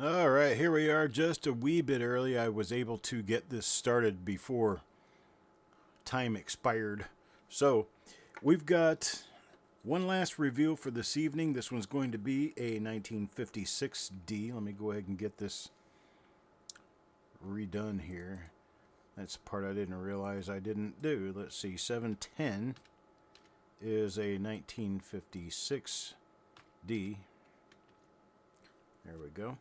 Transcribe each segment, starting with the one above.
All right, here we are just a wee bit early. I was able to get this started before time expired. So, we've got one last review for this evening. This one's going to be a 1956D. Let me go ahead and get this redone here. That's the part I didn't realize I didn't do. Let's see, 710 is a 1956D. There we go.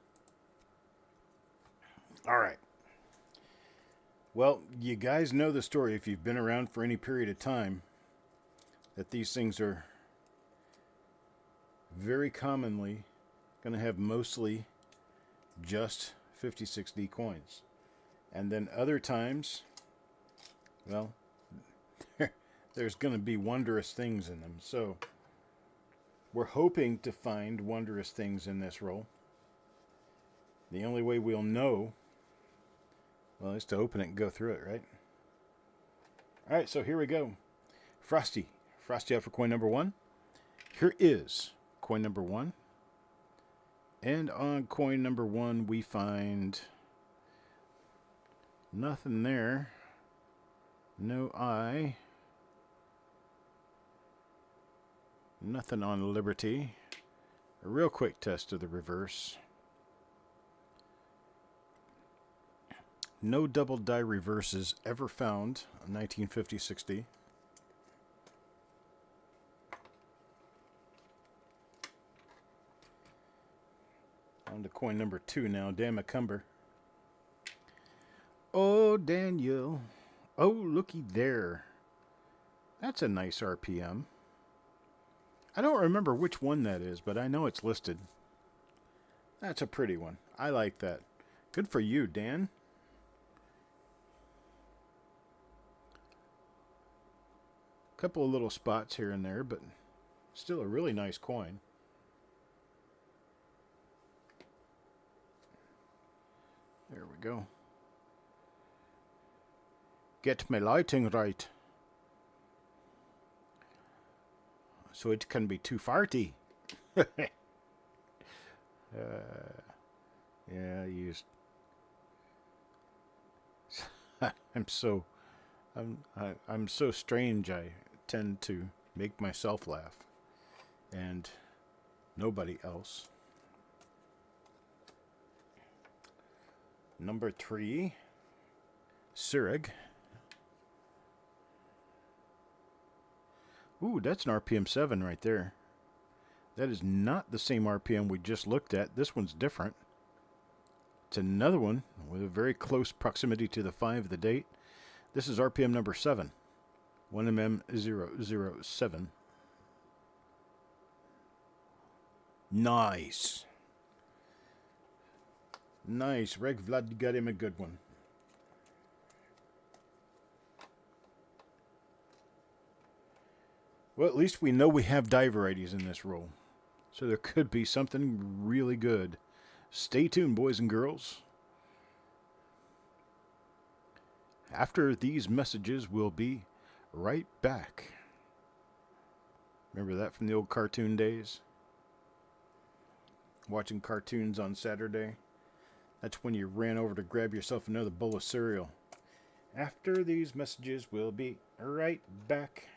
All right. Well, you guys know the story if you've been around for any period of time, that these things are very commonly going to have mostly just 56D coins. And then other times, well, there's going to be wondrous things in them. So we're hoping to find wondrous things in this roll. The only way we'll know, well, is to open it and go through it, right? All right, so here we go. Frosty out for coin number one. Here is coin number one. And on coin number one, we find nothing there. No I. Nothing on Liberty. A real quick test of the reverse. No double die reverses ever found on 1950-60. On to coin number two now, Dan McCumber. Oh, Daniel. Oh, looky there. That's a nice RPM. I don't remember which one that is, but I know it's listed. That's a pretty one. I like that. Good for you, Dan. Couple of little spots here and there, but still a really nice coin. There we go. Get my lighting right, so it can be 240. Yeah, I used. I'm so strange. I tend to make myself laugh, and nobody else. Number three, Surig. Ooh, that's an RPM 7 right there. That is not the same RPM we just looked at. This one's different. It's another one with a very close proximity to the 5 of the date. This is RPM number 7. 1mm007. Nice. Nice. Reg Vlad got him a good one. Well, at least we know we have die varieties in this roll. So there could be something really good. Stay tuned, boys and girls. After these messages, we'll be right back. Remember that from the old cartoon days? Watching cartoons on Saturday? That's when you ran over to grab yourself another bowl of cereal. After these messages, we'll be right back.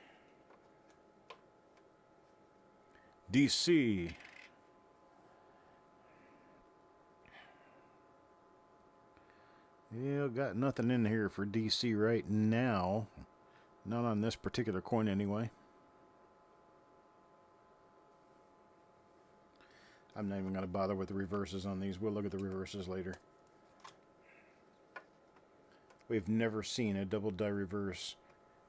DC. Yeah, got nothing in here for DC right now. Not on this particular coin anyway. I'm not even going to bother with the reverses on these. We'll look at the reverses later. We've never seen a double die reverse,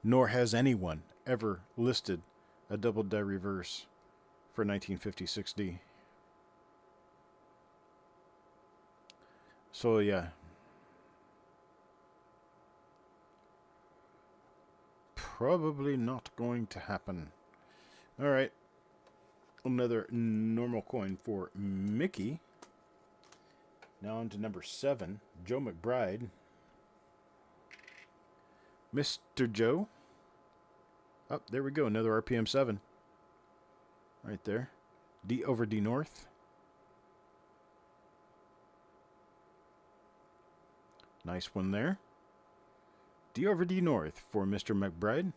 nor has anyone ever listed a double die reverse for 1956D. So yeah. Probably not going to happen. Alright. Another normal coin for Mickey. Now on to number 7, Joe McBride. Mr. Joe. Oh, there we go. Another RPM 7. Right there. D over D North. Nice one there. D over D North for Mr. McBride.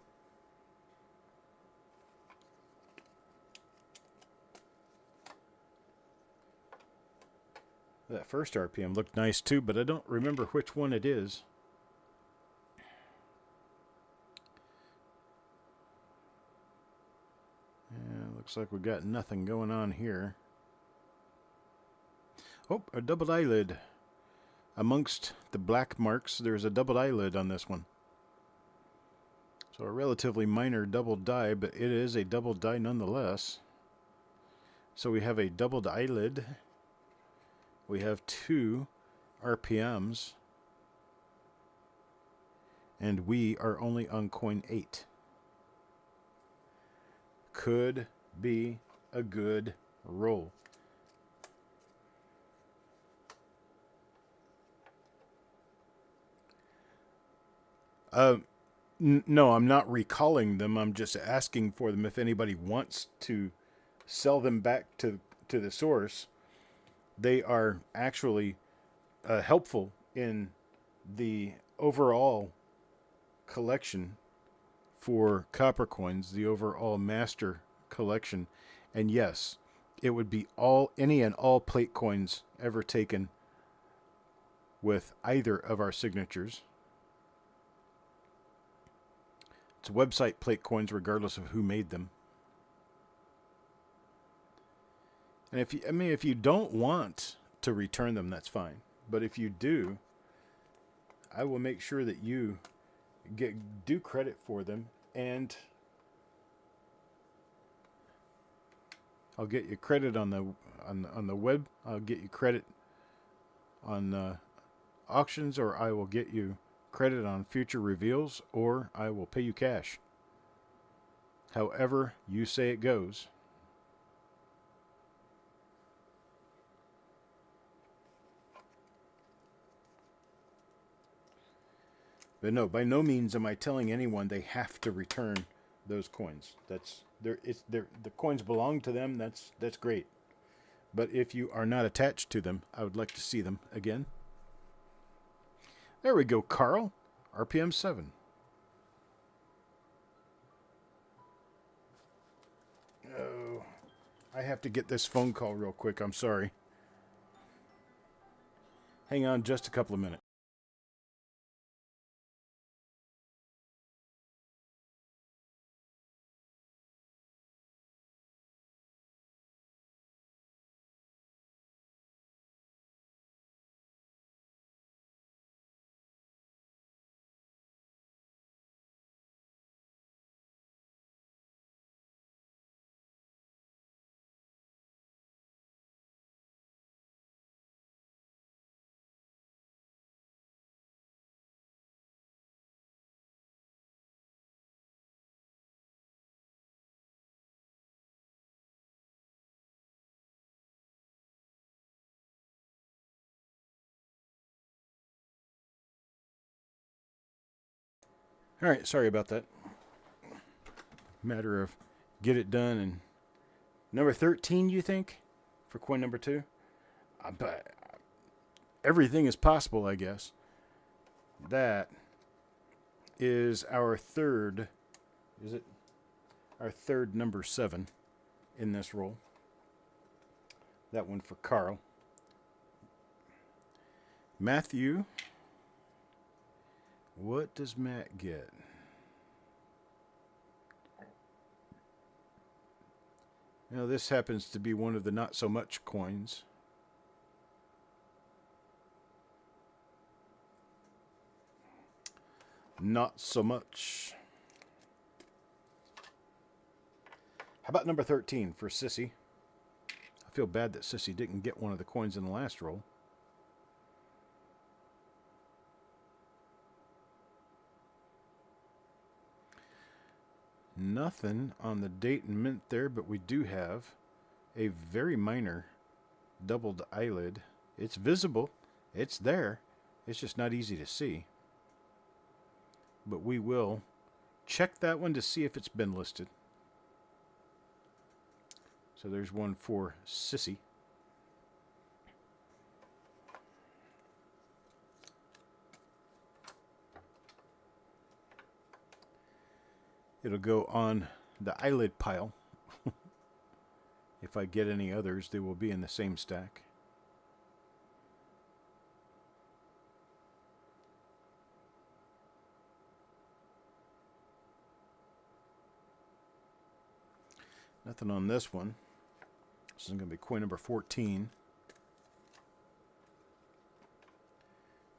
That first RPM looked nice too, but I don't remember which one it is. Yeah, looks like we got nothing going on here. Oh, a double eyelid. Amongst the black marks, there's a double eyelid on this one. So a relatively minor double die, but it is a double die nonetheless. So we have a doubled eyelid. We have 2 RPMs. And we are only on coin 8. Could be a good roll. No, I'm not recalling them. I'm just asking for them if anybody wants to sell them back to the source. They are actually helpful in the overall collection for copper coins, the overall master collection. And yes, it would be any and all plate coins ever taken with either of our signatures. It's website plate coins regardless of who made them. And if you don't want to return them, that's fine. But if you do, I will make sure that you do credit for them, and I'll get you credit on the web. I'll get you credit on auctions, or I will get you credit on future reveals, or I will pay you cash. However you say it goes. But no, by no means am I telling anyone they have to return those coins. The coins belong to them. That's great. But if you are not attached to them, I would like to see them again. There we go, Carl. RPM 7. Oh, I have to get this phone call real quick. I'm sorry. Hang on just a couple of minutes. All right, sorry about that. Matter of get it done. And number 13, you think, for coin number 2? But everything is possible, I guess. That is our third. Is it our third number 7 in this roll? That one for Carl. Matthew. What does Matt get? Now, this happens to be one of the not so much coins. Not so much. How about number 13 for Sissy? I feel bad that Sissy didn't get one of the coins in the last roll. Nothing on the date and mint there, but we do have a very minor doubled eyelid. It's visible. It's there. It's just not easy to see. But we will check that one to see if it's been listed. So there's one for Sissy. it'll go on the eyelid pile. If I get any others, they will be in the same stack. Nothing on this one. This is going to be coin number 14.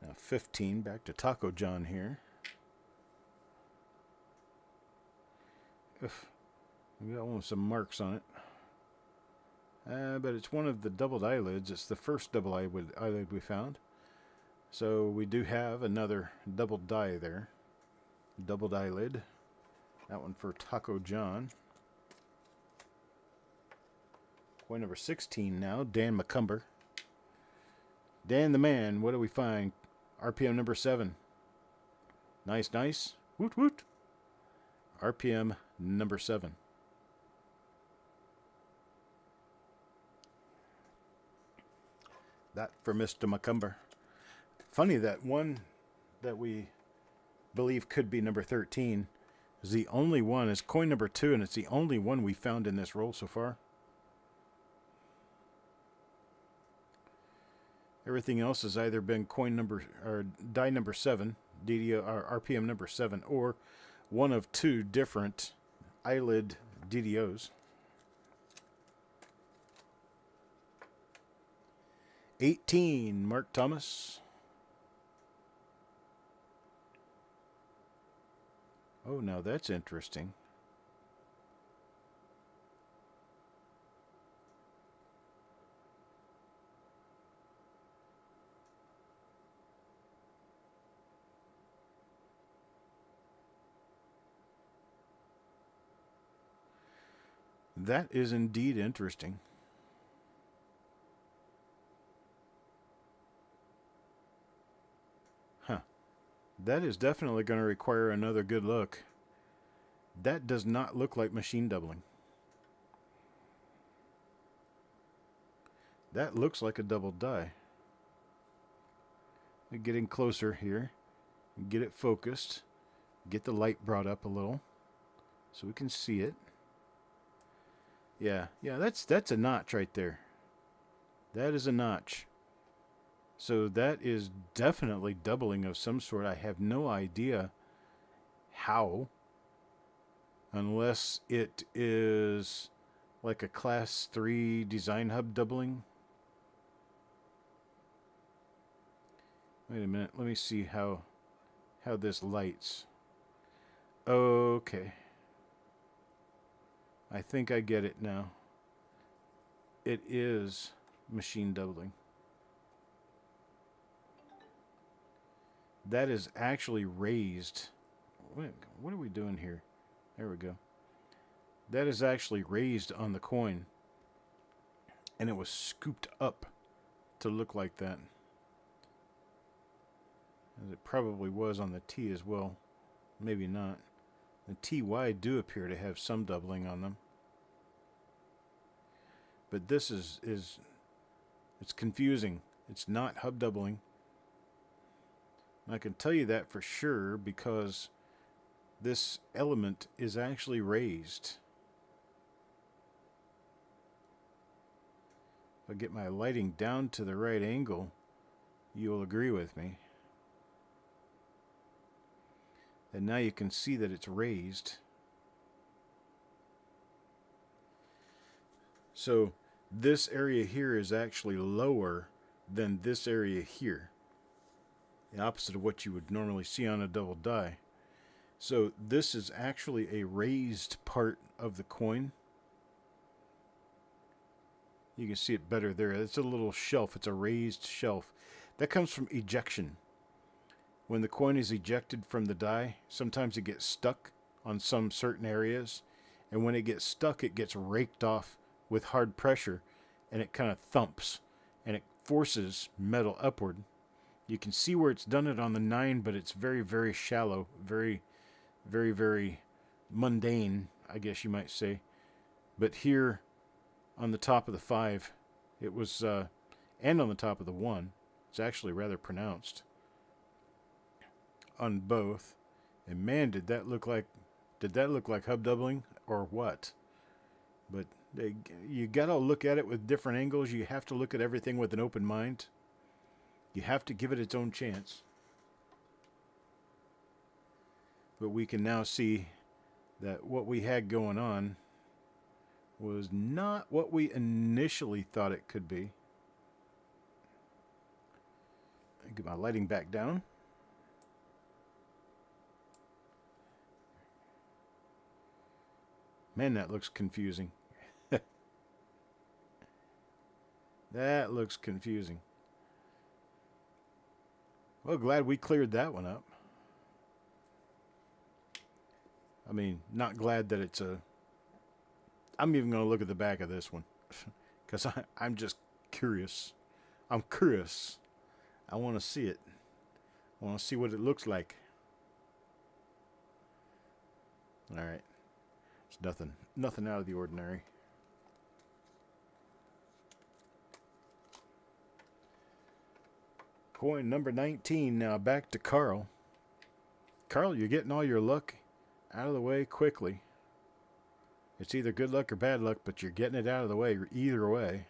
Now 15, back to Taco John here. We got one with some marks on it. But it's one of the doubled eyelids. It's the first double eyelid we found. So we do have another double die there. Doubled eyelid. That one for Taco John. Coin number 16 now, Dan McCumber. Dan the man, what do we find? RPM number 7. Nice, nice. Woot, woot. RPM number 7. That for Mr. McCumber. Funny that one that we believe could be number 13 is the only one. It's coin number 2, and it's the only one we found in this roll so far. Everything else has either been coin number or die number 7, DDO or RPM number 7, or one of 2 different eyelid DDOs. 18, Mark Thomas. Oh, now that's interesting. That is indeed interesting. Huh. That is definitely going to require another good look. That does not look like machine doubling. That looks like a double die. Getting closer here. Get it focused. Get the light brought up a little so we can see it. Yeah, that's a notch right there. That is a notch. So that is definitely doubling of some sort. I have no idea how, unless it is like a class 3 design hub doubling. Wait a minute, let me see how this lights. Okay. I think I get it now. It is machine doubling. That is actually raised. What are we doing here? There we go. That is actually raised on the coin. And it was scooped up to look like that. As it probably was on the T as well. Maybe not. The TY do appear to have some doubling on them. But this is it's confusing. It's not hub doubling. And I can tell you that for sure because this element is actually raised. If I get my lighting down to the right angle, you'll agree with me. And now you can see that it's raised. So this area here is actually lower than this area here. The opposite of what you would normally see on a double die. So this is actually a raised part of the coin. You can see it better there. It's a little shelf. It's a raised shelf. That comes from ejection. When the coin is ejected from the die, sometimes it gets stuck on some certain areas. And when it gets stuck, it gets raked off with hard pressure. And it kind of thumps. And it forces metal upward. You can see where it's done it on the 9, but it's very, very shallow. Very, very, very mundane, I guess you might say. But here on the top of the 5, it was, and on the top of the 1, it's actually rather pronounced on both. And man, did that look like Did that look like hub doubling or what? But you got to look at it with different angles. You have to look at everything with an open mind. You have to give it its own chance. But we can now see that what we had going on was not what we initially thought it could be. Get my lighting back down. Man, that looks confusing. That looks confusing. Well, glad we cleared that one up. I mean, not glad that it's a... I'm even going to look at the back of this one. Because I'm just curious. I'm curious. I want to see it. I want to see what it looks like. Alright. It's nothing out of the ordinary. Coin number 19. Now back to Carl. Carl, you're getting all your luck out of the way quickly. It's either good luck or bad luck, but you're getting it out of the way either way.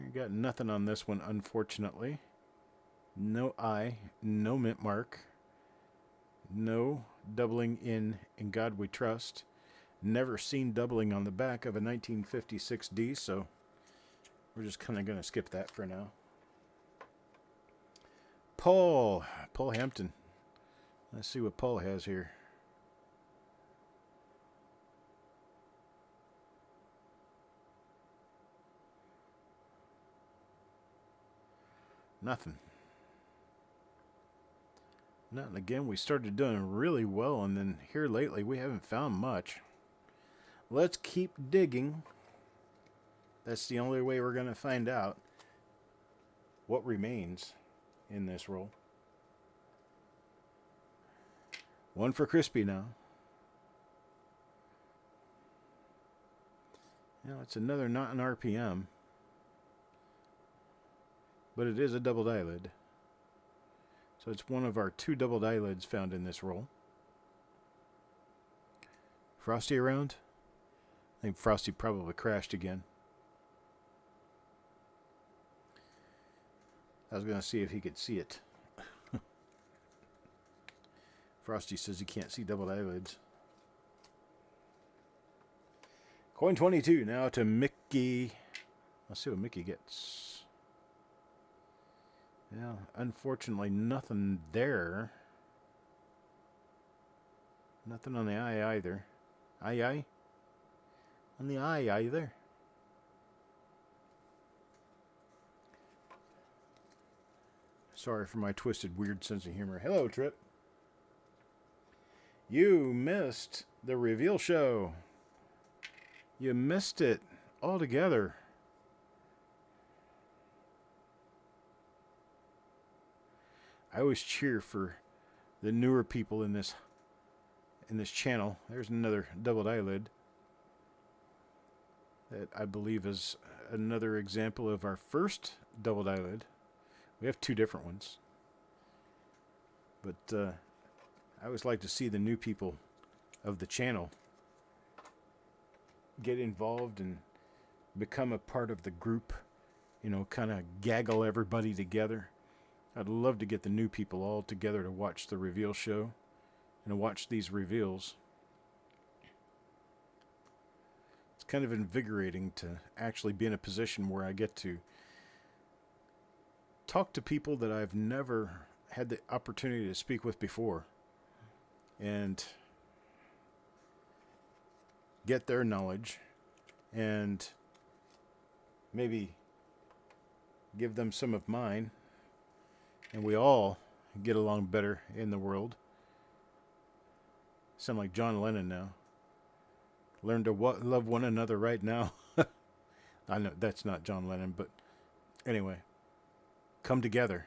You got nothing on this one, unfortunately. No eye, no mint mark, no doubling in God We Trust. Never seen doubling on the back of a 1956D, so we're just kind of going to skip that for now. Paul Hampton. Let's see what Paul has here. Nothing. Nothing. Again, we started doing really well, and then here lately we haven't found much. Let's keep digging. That's the only way we're going to find out what remains in this roll. One for Crispy now. Now it's another not an RPM. But it is a double eyelid. So it's one of our 2 double eyelids found in this roll. Frosty around? I think Frosty probably crashed again. I was going to see if he could see it. Frosty says he can't see double eyelids. Coin 22 now to Mickey. Let's see what Mickey gets. Yeah, unfortunately, nothing there. Nothing on the eye either. Eye? On the eye either. Sorry for my twisted, weird sense of humor. Hello, Trip. You missed the reveal show. You missed it altogether. I always cheer for the newer people in this channel. There's another doubled eyelid that I believe is another example of our first doubled eyelid. We have 2 different ones. But I always like to see the new people of the channel get involved and become a part of the group. You know, kind of gaggle everybody together. I'd love to get the new people all together to watch the reveal show and to watch these reveals. It's kind of invigorating to actually be in a position where I get to talk to people that I've never had the opportunity to speak with before and get their knowledge and maybe give them some of mine. And we all get along better in the world. Sound like John Lennon now. Learn to love one another right now. I know that's not John Lennon, but anyway. Come together.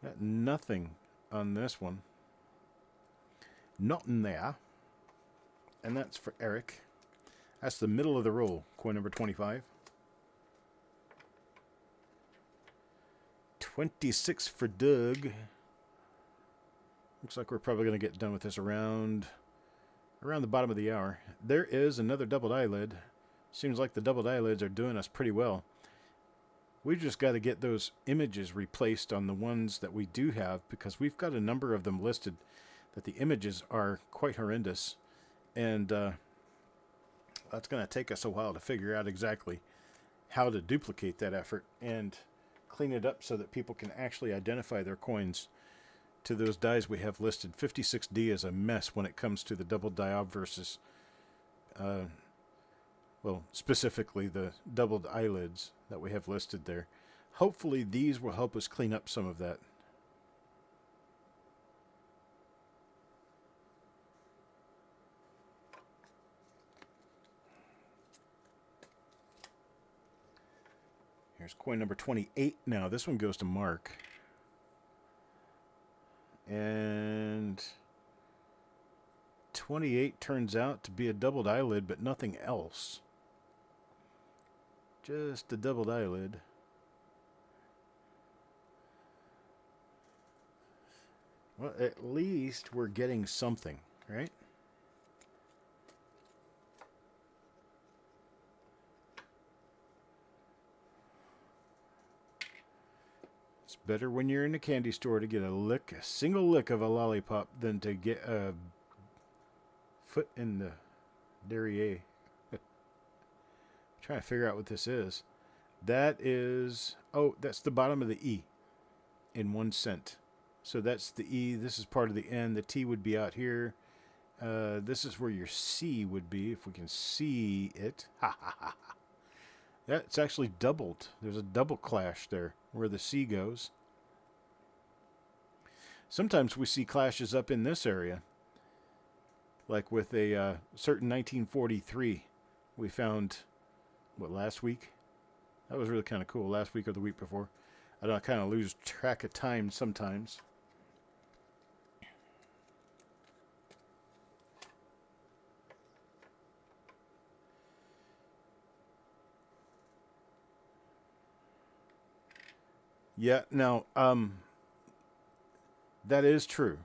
Got nothing on this one. Nothing there. And that's for Eric. That's the middle of the roll, coin number 25. 26 for Doug. Looks like we're probably going to get done with this around the bottom of the hour. There is another doubled eyelid. Seems like the doubled eyelids are doing us pretty well. We just got to get those images replaced on the ones that we do have, because we've got a number of them listed that the images are quite horrendous. And that's going to take us a while to figure out exactly how to duplicate that effort and clean it up so that people can actually identify their coins to those dies we have listed. 56D is a mess when it comes to the double die obverses. Well, specifically the doubled eyelids that we have listed there. Hopefully these will help us clean up some of that. Here's coin number 28 now. This one goes to Mark. And 28 turns out to be a doubled eyelid, but nothing else. Just a doubled eyelid. Well, at least we're getting something, right? It's better when you're in a candy store to get a single lick of a lollipop than to get a foot in the derriere. Trying to figure out what this is. That is, oh, that's the bottom of the E in 1 cent. So that's the E. This is part of the N. The T would be out here. This is where your C would be, if we can see it. Ha ha ha. Yeah, it's actually doubled. There's a double clash there where the C goes. Sometimes we see clashes up in this area. Like with a certain 1943 we found, what, last week? That was really kind of cool. Last week or the week before. I kind of lose track of time sometimes. Yeah, now, that is true.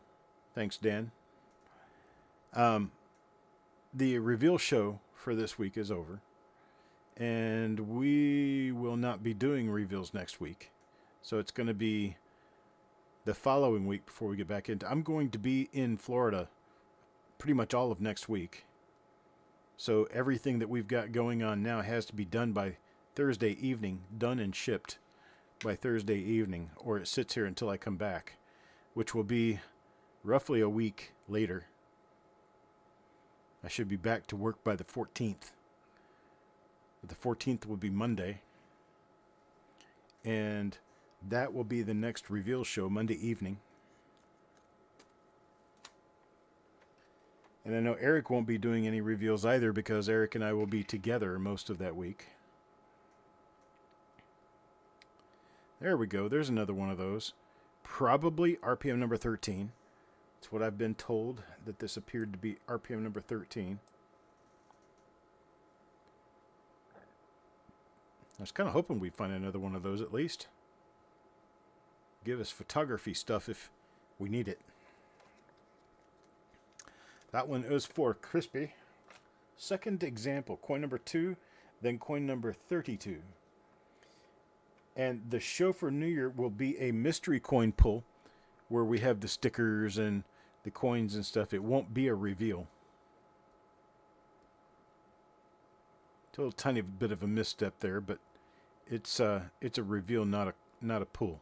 Thanks, Dan. The reveal show for this week is over. And we will not be doing reveals next week. So it's going to be the following week before we get back into. I'm going to be in Florida pretty much all of next week. So everything that we've got going on now has to be done by Thursday evening, done and shipped by Thursday evening, or it sits here until I come back, which will be roughly a week later. I should be back to work by the 14th. But the 14th will be Monday. And that will be the next reveal show, Monday evening. And I know Eric won't be doing any reveals either, because Eric and I will be together most of that week. There we go. There's another one of those. Probably RPM number 13. That's what I've been told, that this appeared to be RPM number 13. I was kind of hoping we'd find another one of those at least. Give us photography stuff if we need it. That one is for Crispy. Second example, coin number 2, then coin number 32. And the show for New Year will be a mystery coin pull where we have the stickers and the coins and stuff. It won't be a reveal. It's a little tiny bit of a misstep there, but it's a reveal, not a pull.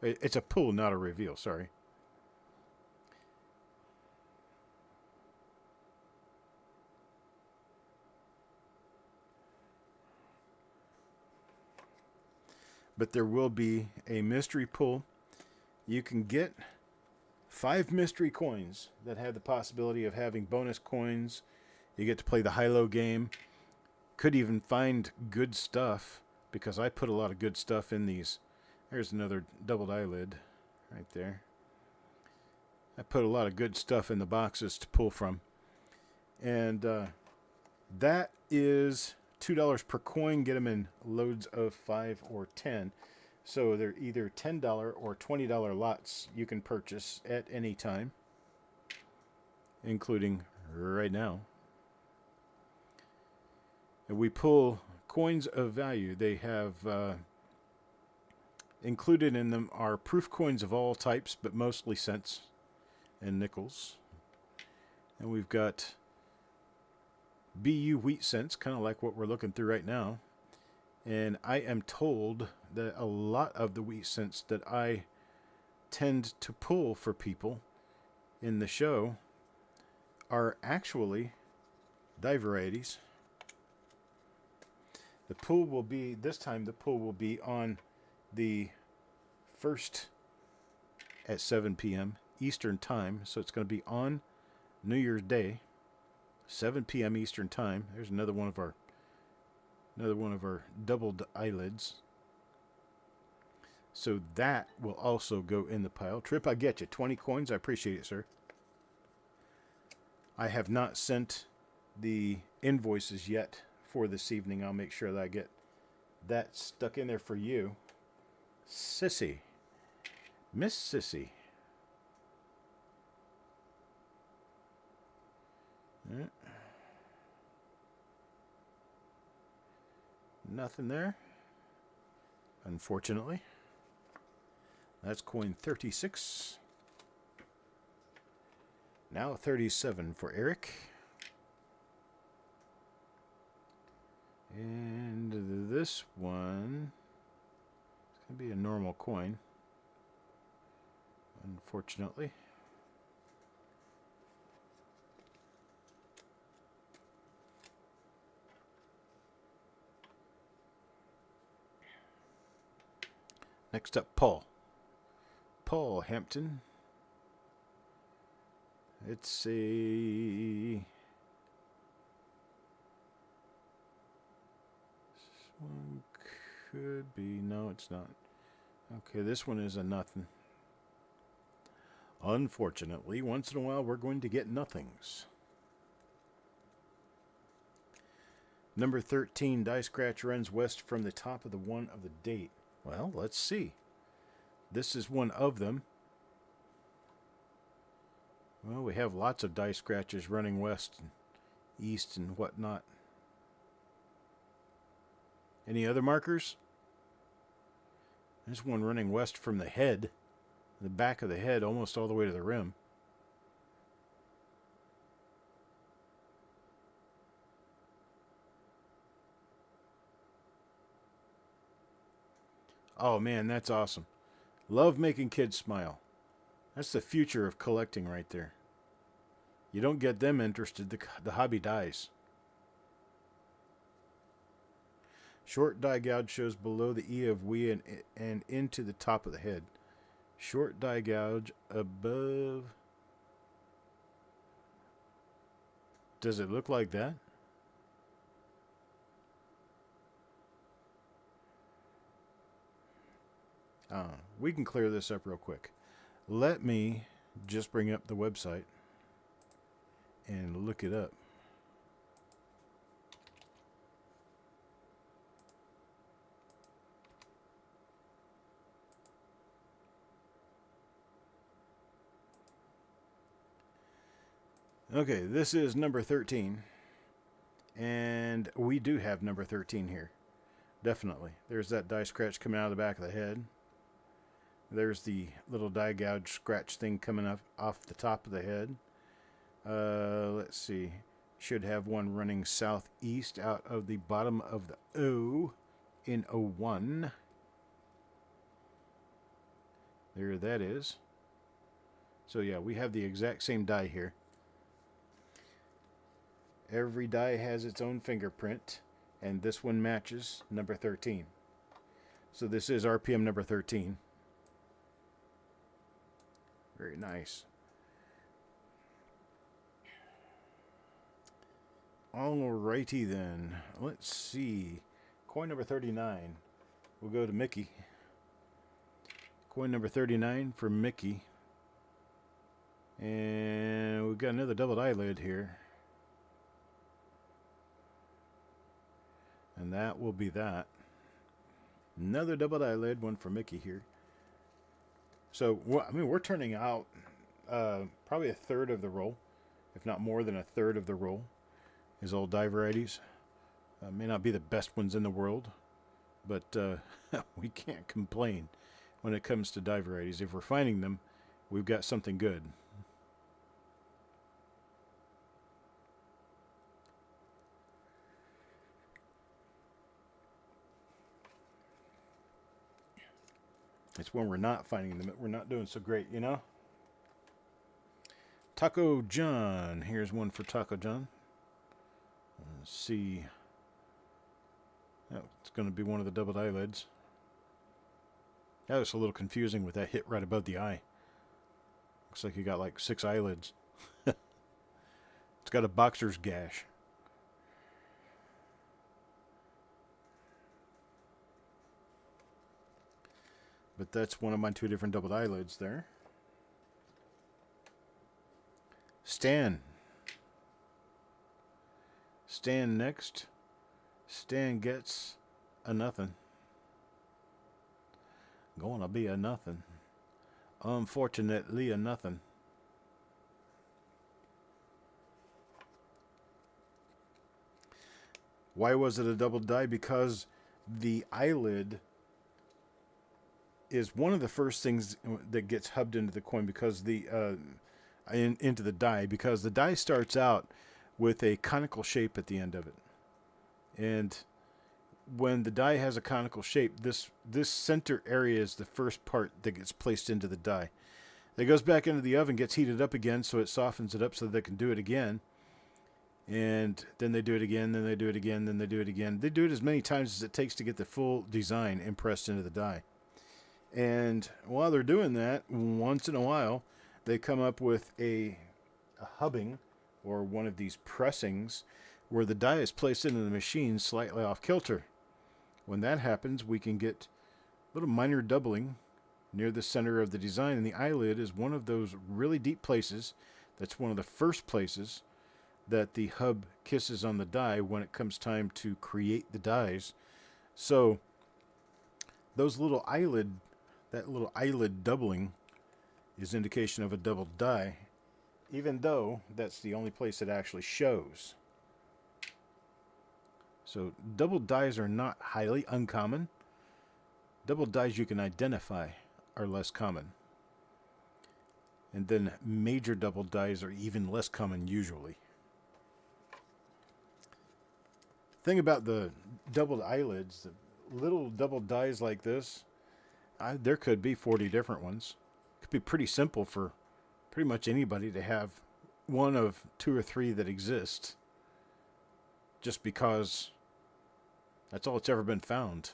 It's a pull, not a reveal, sorry. But there will be a mystery pull. You can get 5 mystery coins that have the possibility of having bonus coins. You get to play the high-low game. Could even find good stuff, because I put a lot of good stuff in these. There's another doubled eyelid right there. I put a lot of good stuff in the boxes to pull from. And that is $2 per coin. Get them in loads of 5 or 10. So they're either $10 or $20 lots you can purchase at any time, including right now. And we pull coins of value. They have included in them are proof coins of all types, but mostly cents and nickels. And we've got BU wheat cents, kind of like what we're looking through right now. And I am told that a lot of the wheat cents that I tend to pull for people in the show are actually die varieties. The pull will be, this time the pull will be on the 1st at 7 p.m. Eastern Time. So it's going to be on New Year's Day, 7 p.m. Eastern Time. There's another one of our doubled eyelids. So that will also go in the pile. Trip, I get you. 20 coins. I appreciate it, sir. I have not sent the invoices yet for this evening. I'll make sure that I get that stuck in there for you. Sissy. Miss Sissy. Nothing there, unfortunately. That's coin 36. Now 37 for Eric. And this one, it's going to be a normal coin, unfortunately. Next up, Paul. Paul Hampton. It's a... This one could be... No, it's not. Okay, this one is a nothing. Unfortunately, once in a while, we're going to get nothings. Number 13, die scratch runs west from the top of the one of the date. Well, let's see. This is one of them. Well, we have lots of die scratches running west and east and whatnot. Any other markers? There's one running west from the head, the back of the head, almost all the way to the rim. Oh man, that's awesome. Love making kids smile. That's the future of collecting right there. You don't get them interested, the hobby dies. Short die gouge shows below the E of we and into the top of the head. Short die gouge above. Does it look like that? We can clear this up real quick. Let me just bring up the website and look it up. Okay, this is number 13. And we do have number 13 here. Definitely. There's that die scratch coming out of the back of the head. There's the little die gouge scratch thing coming up off the top of the head. Let's see. Should have one running southeast out of the bottom of the O in 01. There that is. So yeah, we have the exact same die here. Every die has its own fingerprint, and this one matches number 13. So this is RPM number 13. Very nice. Alrighty then. Let's see. Coin number 39. We'll go to Mickey. Coin number 39 for Mickey. And we've got another doubled eyelid here. And that will be that. Another double eyelid, one for Mickey here. So, I mean, we're turning out probably a third of the roll, if not more than a third of the roll, is all die varieties. May not be the best ones in the world, but we can't complain when it comes to die varieties. If we're finding them, we've got something good. It's when we're not finding them that we're not doing so great, you know? Taco John. Here's one for Taco John. Let's see. Oh, it's going to be one of the doubled eyelids. That was a little confusing with that hit right above the eye. Looks like you got like 6 eyelids. It's got a boxer's gash. But that's one of my 2 different doubled eyelids there. Stan. Stan next. Stan gets a nothing. Gonna be a nothing. Unfortunately, a nothing. Why was it a double die? Because the eyelid is one of the first things that gets hubbed into the coin, because the into the die, because the die starts out with a conical shape at the end of it, and when the die has a conical shape, this center area is the first part that gets placed into the die. It goes back into the oven, gets heated up again, so it softens it up so they can do it again. And then they do it again, then they do it again, then they do it again. They do it as many times as it takes to get the full design impressed into the die. And while they're doing that, once in a while, they come up with a hubbing, or one of these pressings, where the die is placed into the machine slightly off kilter. When that happens, we can get a little minor doubling near the center of the design, and the eyelid is one of those really deep places. That's one of the first places that the hub kisses on the die when it comes time to create the dies. So those little eyelid, that little eyelid doubling is indication of a double die, even though that's the only place it actually shows. So double dies are not highly uncommon. Double dies you can identify are less common. And then major double dies are even less common usually. Thing about the doubled eyelids, the little double dies like this, there could be 40 different ones. It could be pretty simple for pretty much anybody to have one of 2 or 3 that exist, just because that's all it's ever been found.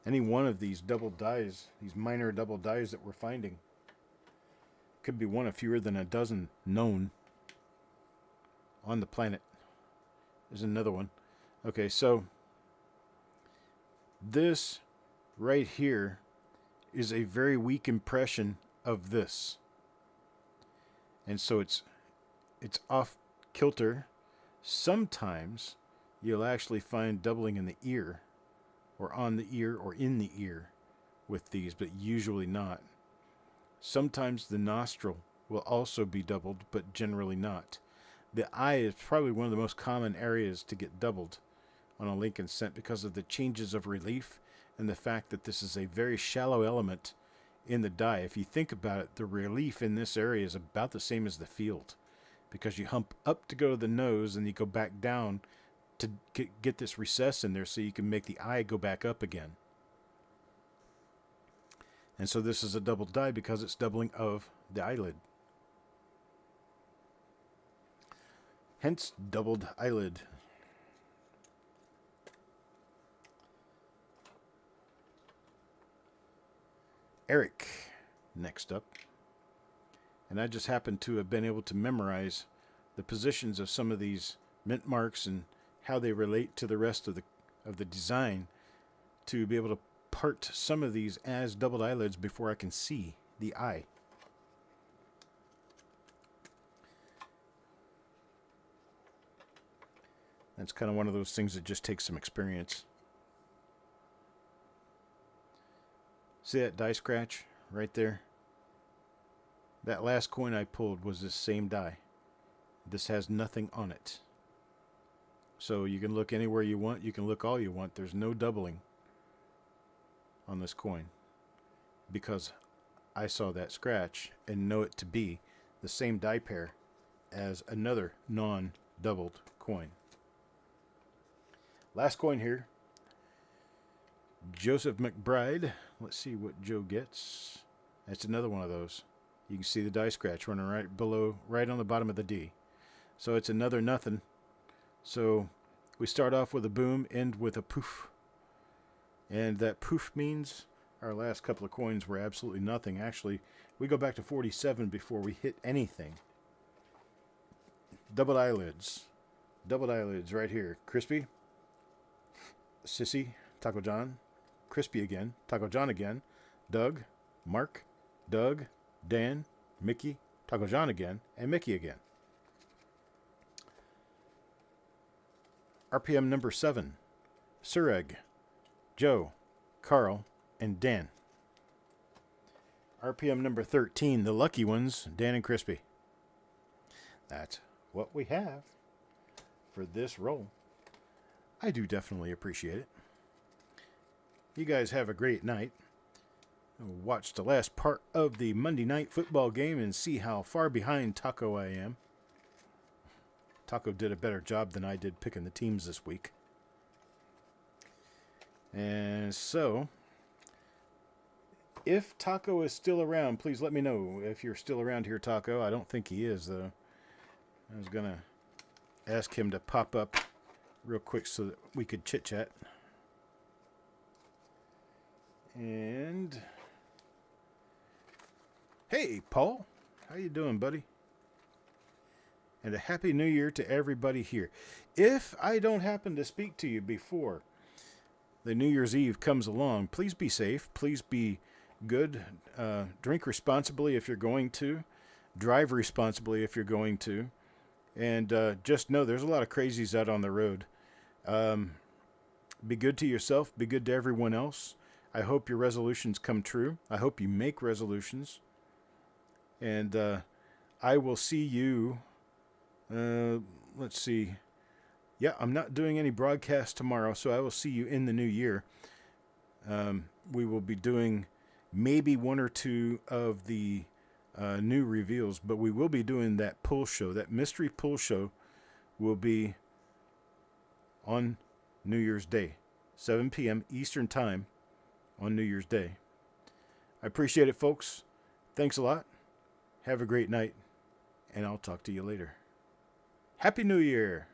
Any one of these double dies, these minor double dies that we're finding, could be one of fewer than a dozen known on the planet. There's another one. Okay, so this right here is a very weak impression of this. And so it's off kilter. Sometimes you'll actually find doubling in the ear, or on the ear, or in the ear with these, but usually not. Sometimes the nostril will also be doubled, but generally not. The eye is probably one of the most common areas to get doubled on a Lincoln cent because of the changes of relief and the fact that this is a very shallow element in the die. If you think about it, the relief in this area is about the same as the field, because you hump up to go to the nose and you go back down to get this recess in there so you can make the eye go back up again. And so this is a double die because it's doubling of the eyelid. Hence, doubled eyelid. Eric, next up. And I just happen to have been able to memorize the positions of some of these mint marks and how they relate to the rest of the design, to be able to part some of these as doubled eyelids before I can see the eye. It's kind of one of those things that just takes some experience. See that die scratch right there? That last coin I pulled was the same die. This has nothing on it. So you can look anywhere you want. You can look all you want. There's no doubling on this coin because I saw that scratch and know it to be the same die pair as another non-doubled coin. Last coin here. Joseph McBride. Let's see what Joe gets. That's another one of those. You can see the die scratch running right below, right on the bottom of the D. So it's another nothing. So we start off with a boom, end with a poof. And that poof means our last couple of coins were absolutely nothing. Actually, we go back to 47 before we hit anything. Doubled eyelids. Doubled eyelids right here. Crispy. Sissy. Taco John. Crispy again. Taco John again. Doug. Mark. Doug. Dan. Mickey. Taco John again. And Mickey again. RPM number 7. Sureg. Joe. Carl. And Dan. RPM number 13. The lucky ones. Dan and Crispy. That's what we have for this roll. I do definitely appreciate it. You guys have a great night. Watch the last part of the Monday night football game and see how far behind Taco I am. Taco did a better job than I did picking the teams this week. And so, if Taco is still around, please let me know if you're still around here, Taco. I don't think he is, though. I was going to ask him to pop up real quick so that we could chit-chat. And hey, Paul, how you doing, buddy? And a happy new year to everybody here. If I don't happen to speak to you before the New Year's Eve comes along, please be safe. Please be good. Drink responsibly if you're going to. Drive responsibly if you're going to. And just know there's a lot of crazies out on the road. Be good to yourself. Be good to everyone else. I hope your resolutions come true. I hope you make resolutions. And I will see you. Let's see. Yeah, I'm not doing any broadcast tomorrow, so I will see you in the new year. We will be doing maybe one or two of the new reveals, but we will be doing that pull show. That mystery pull show will be on New Year's Day, 7 p.m. Eastern Time on New Year's Day. I appreciate it, folks. Thanks a lot. Have a great night, and I'll talk to you later. Happy New Year!